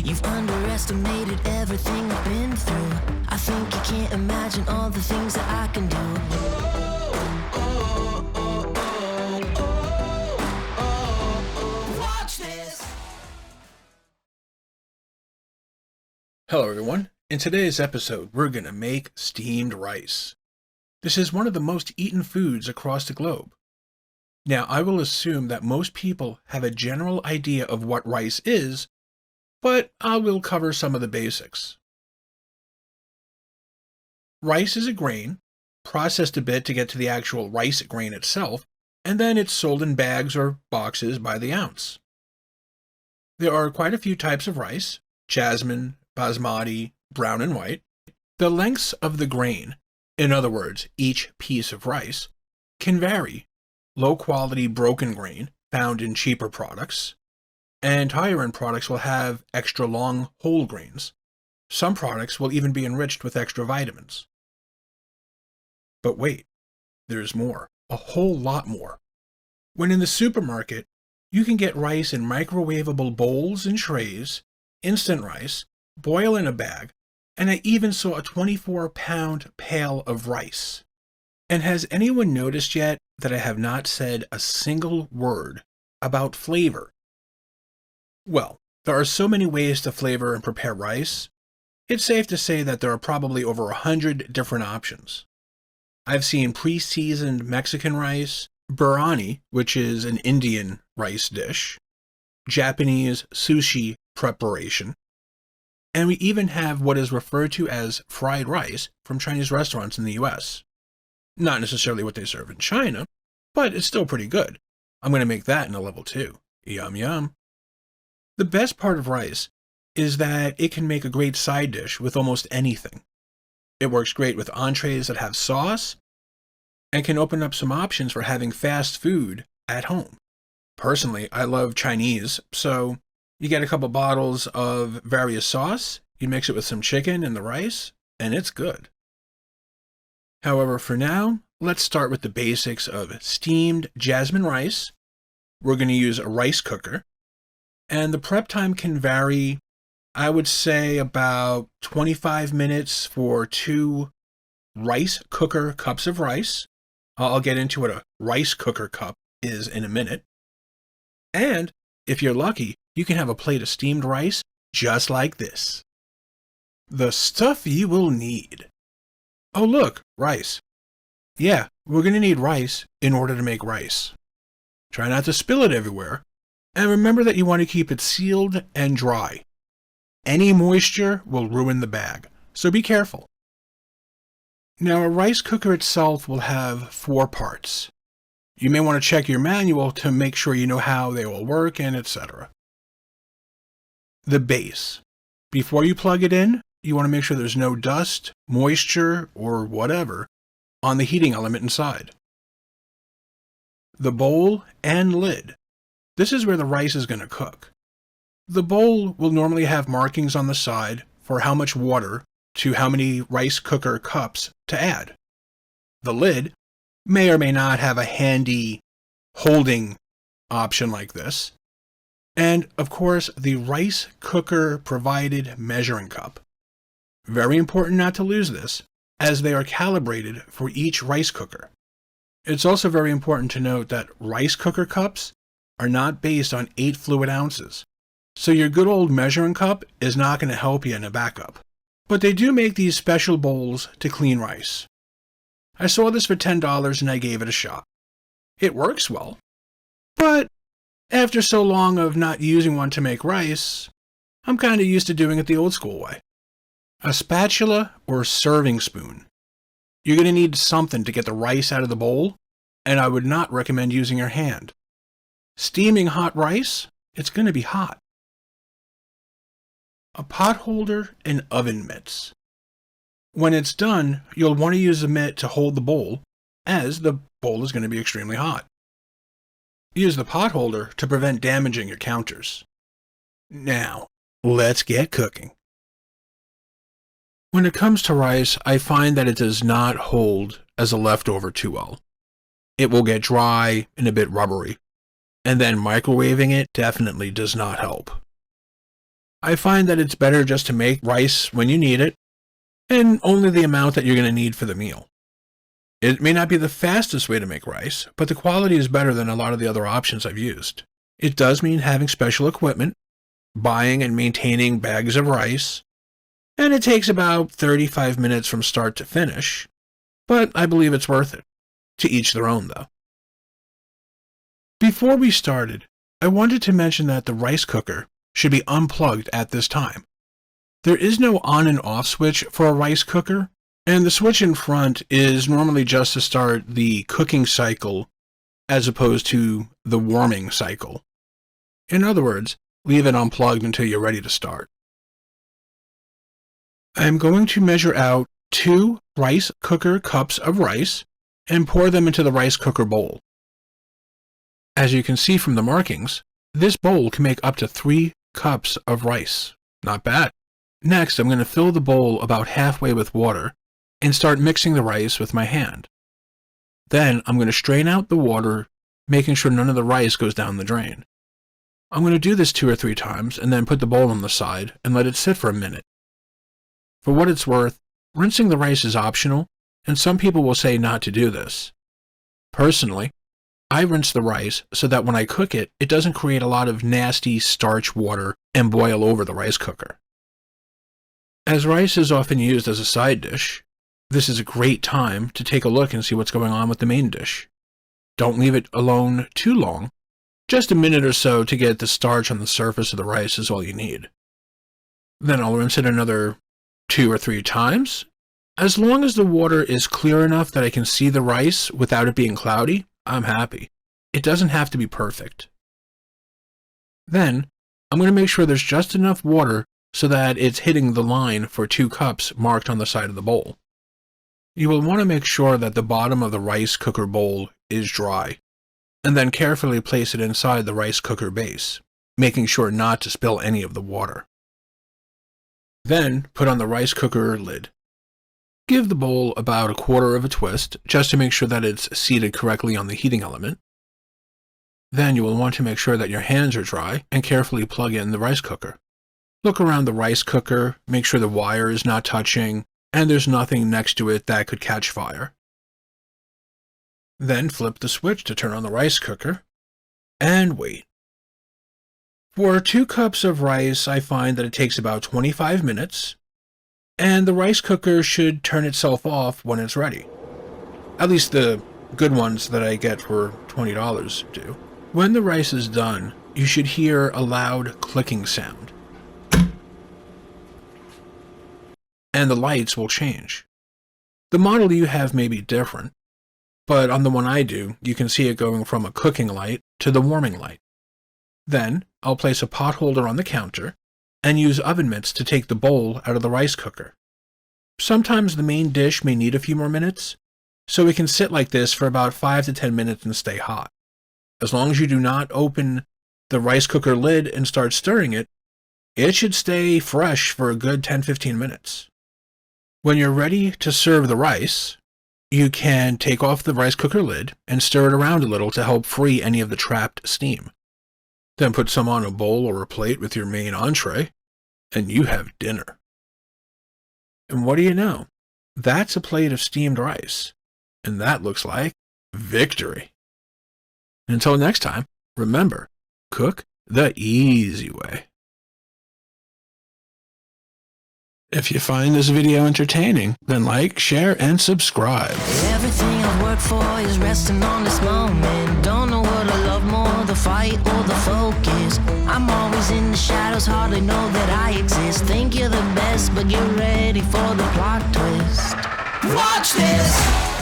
You've underestimated everything I've been through. I think you can't imagine all the things that I can do. Watch this. Hello everyone. In today's episode, we're going to make steamed rice. This is one of the most eaten foods across the globe. Now, I will assume that most people have a general idea of what rice is, but I will cover some of the basics. Rice is a grain, processed a bit to get to the actual rice grain itself, and then it's sold in bags or boxes by the ounce. There are quite a few types of rice: jasmine, basmati, brown and white. The lengths of the grain, in other words, each piece of rice, can vary. Low-quality broken grain, found in cheaper products, and higher-end products will have extra long whole grains. Some products will even be enriched with extra vitamins. But wait, there's more, a whole lot more. When in the supermarket, you can get rice in microwavable bowls and trays, instant rice, boil in a bag, and I even saw a 24-pound pail of rice. And has anyone noticed yet that I have not said a single word about flavor? Well, there are so many ways to flavor and prepare rice, it's safe to say that there are probably over 100 different options. I've seen pre-seasoned Mexican rice, biryani, which is an Indian rice dish, Japanese sushi preparation, and we even have what is referred to as fried rice from Chinese restaurants in the US. Not necessarily what they serve in China, but it's still pretty good. I'm going to make that in a level 2. Yum yum. The best part of rice is that it can make a great side dish with almost anything. It works great with entrees that have sauce, and can open up some options for having fast food at home. Personally, I love Chinese, so you get a couple bottles of various sauce, you mix it with some chicken and the rice, and it's good. However, for now, let's start with the basics of steamed jasmine rice. We're going to use a rice cooker, and the prep time can vary. I would say about 25 minutes for 2 rice cooker cups of rice. I'll get into what a rice cooker cup is in a minute. And if you're lucky, you can have a plate of steamed rice just like this. The stuff you will need. Oh look, rice. Yeah, we're going to need rice in order to make rice. Try not to spill it everywhere, and remember that you want to keep it sealed and dry. Any moisture will ruin the bag, so be careful. Now, a rice cooker itself will have 4 parts. You may want to check your manual to make sure you know how they all work and etc. The base. Before you plug it in, you want to make sure there's no dust, moisture, or whatever on the heating element inside. The bowl and lid. This is where the rice is going to cook. The bowl will normally have markings on the side for how much water to how many rice cooker cups to add. The lid may or may not have a handy holding option like this. And, of course, the rice cooker provided measuring cup. Very important not to lose this, as they are calibrated for each rice cooker. It's also very important to note that rice cooker cups are not based on 8 fluid ounces, so your good old measuring cup is not going to help you in a backup. But they do make these special bowls to clean rice. I saw this for $10 and I gave it a shot. It works well, but after so long of not using one to make rice, I'm kind of used to doing it the old school way. A spatula or serving spoon. You're going to need something to get the rice out of the bowl, and I would not recommend using your hand. Steaming hot rice, it's going to be hot. A pot holder and oven mitts. When it's done, you'll want to use a mitt to hold the bowl, as the bowl is going to be extremely hot. Use the pot holder to prevent damaging your counters. Now, let's get cooking. When it comes to rice, I find that it does not hold as a leftover too well. It will get dry and a bit rubbery, and then microwaving it definitely does not help. I find that it's better just to make rice when you need it, and only the amount that you're going to need for the meal. It may not be the fastest way to make rice, but the quality is better than a lot of the other options I've used. It does mean having special equipment, buying and maintaining bags of rice, and it takes about 35 minutes from start to finish, but I believe it's worth it. To each their own, though. Before we started, I wanted to mention that the rice cooker should be unplugged at this time. There is no on and off switch for a rice cooker, and the switch in front is normally just to start the cooking cycle as opposed to the warming cycle. In other words, leave it unplugged until you're ready to start. I'm going to measure out 2 rice cooker cups of rice and pour them into the rice cooker bowl. As you can see from the markings, this bowl can make up to 3 cups of rice. Not bad. Next, I'm going to fill the bowl about halfway with water and start mixing the rice with my hand. Then I'm going to strain out the water, making sure none of the rice goes down the drain. I'm going to do this 2 or 3 times and then put the bowl on the side and let it sit for a minute. For what it's worth, rinsing the rice is optional, and some people will say not to do this. Personally, I rinse the rice so that when I cook it, it doesn't create a lot of nasty starch water and boil over the rice cooker. As rice is often used as a side dish, this is a great time to take a look and see what's going on with the main dish. Don't leave it alone too long. Just a minute or so to get the starch on the surface of the rice is all you need. Then I'll rinse it another 2 or 3 times. As long as the water is clear enough that I can see the rice without it being cloudy, I'm happy. It doesn't have to be perfect. Then, I'm going to make sure there's just enough water so that it's hitting the line for 2 cups marked on the side of the bowl. You will want to make sure that the bottom of the rice cooker bowl is dry, and then carefully place it inside the rice cooker base, making sure not to spill any of the water. Then, put on the rice cooker lid. Give the bowl about 1/4 of a twist, just to make sure that it's seated correctly on the heating element. Then you will want to make sure that your hands are dry and carefully plug in the rice cooker. Look around the rice cooker, make sure the wire is not touching, and there's nothing next to it that could catch fire. Then flip the switch to turn on the rice cooker, and wait. For 2 cups of rice, I find that it takes about 25 minutes, and the rice cooker should turn itself off when it's ready. At least the good ones that I get for $20 do. When the rice is done, you should hear a loud clicking sound. And the lights will change. The model you have may be different, but on the one I do, you can see it going from a cooking light to the warming light. Then, I'll place a pot holder on the counter and use oven mitts to take the bowl out of the rice cooker. Sometimes the main dish may need a few more minutes, so it can sit like this for about 5 to 10 minutes and stay hot. As long as you do not open the rice cooker lid and start stirring it, it should stay fresh for a good 10-15 minutes. When you're ready to serve the rice, you can take off the rice cooker lid and stir it around a little to help free any of the trapped steam. Then put some on a bowl or a plate with your main entree, and you have dinner. And what do you know? That's a plate of steamed rice, and that looks like victory. Until next time, remember, cook the easy way. If you find this video entertaining, then like, share, and subscribe. Everything I've worked for is resting on this moment. Don't know what I love more, the fight or the focus. I'm always in the shadows, hardly know that I exist. Think you're the best, but get ready for the plot twist. Watch this!